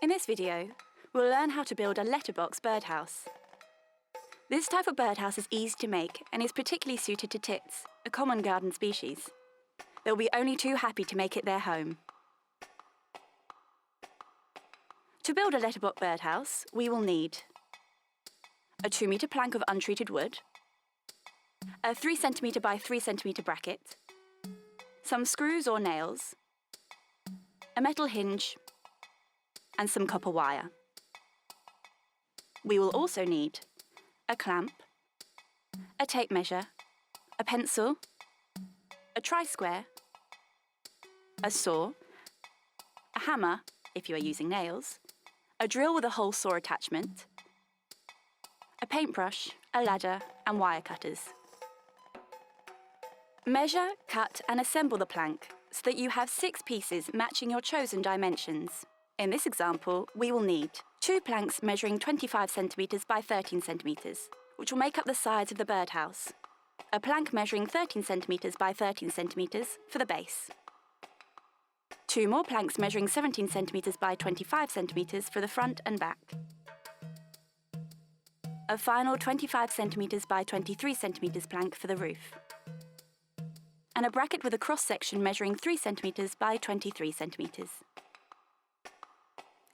In this video, we'll learn how to build a letterbox birdhouse. This type of birdhouse is easy to make and is particularly suited to tits, a common garden species. They'll be only too happy to make it their home. To build a letterbox birdhouse, we will need a 2-metre plank of untreated wood, a 3 cm by 3 cm bracket, some screws or nails, a metal hinge, and some copper wire. We will also need a clamp, a tape measure, a pencil, a tri-square, a saw, a hammer, if you are using nails, a drill with a hole saw attachment, a paintbrush, a ladder, and wire cutters. Measure, cut, and assemble the plank so that you have 6 pieces matching your chosen dimensions. In this example, we will need 2 planks measuring 25 cm by 13 cm, which will make up the sides of the birdhouse, a plank measuring 13 cm by 13 cm for the base, 2 more planks measuring 17 cm by 25 cm for the front and back, a final 25 cm by 23 cm plank for the roof, and a bracket with a cross-section measuring 3 cm by 23 cm.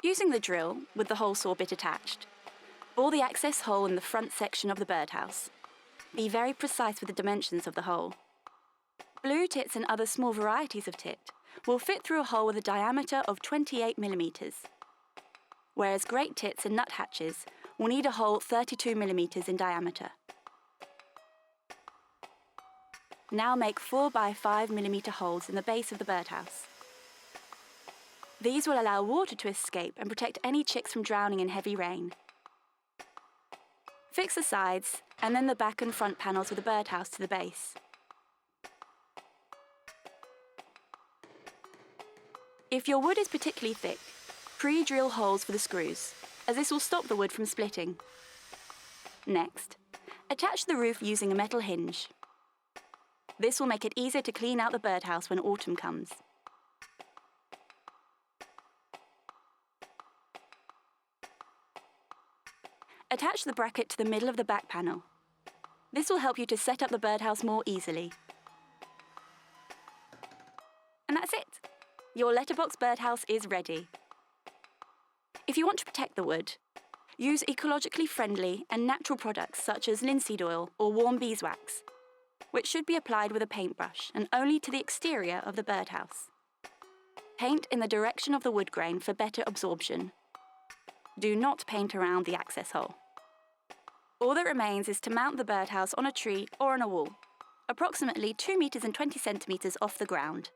Using the drill, with the hole saw bit attached, bore the access hole in the front section of the birdhouse. Be very precise with the dimensions of the hole. Blue tits and other small varieties of tit will fit through a hole with a diameter of 28 mm, whereas great tits and nuthatches will need a hole 32 mm in diameter. Now make 4 by 5 mm holes in the base of the birdhouse. These will allow water to escape and protect any chicks from drowning in heavy rain. Fix the sides and then the back and front panels of the birdhouse to the base. If your wood is particularly thick, pre-drill holes for the screws, as this will stop the wood from splitting. Next, attach the roof using a metal hinge. This will make it easier to clean out the birdhouse when autumn comes. Attach the bracket to the middle of the back panel. This will help you to set up the birdhouse more easily. And that's it! Your letterbox birdhouse is ready. If you want to protect the wood, use ecologically friendly and natural products such as linseed oil or warm beeswax, which should be applied with a paintbrush and only to the exterior of the birdhouse. Paint in the direction of the wood grain for better absorption. Do not paint around the access hole. All that remains is to mount the birdhouse on a tree or on a wall, approximately 2 meters and 20 centimeters off the ground.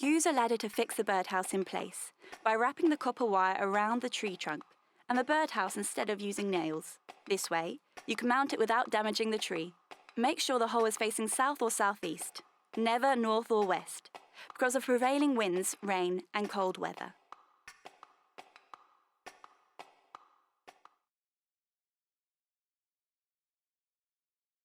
Use a ladder to fix the birdhouse in place by wrapping the copper wire around the tree trunk and the birdhouse instead of using nails. This way, you can mount it without damaging the tree. Make sure the hole is facing south or southeast, never north or west, because of prevailing winds, rain, and cold weather.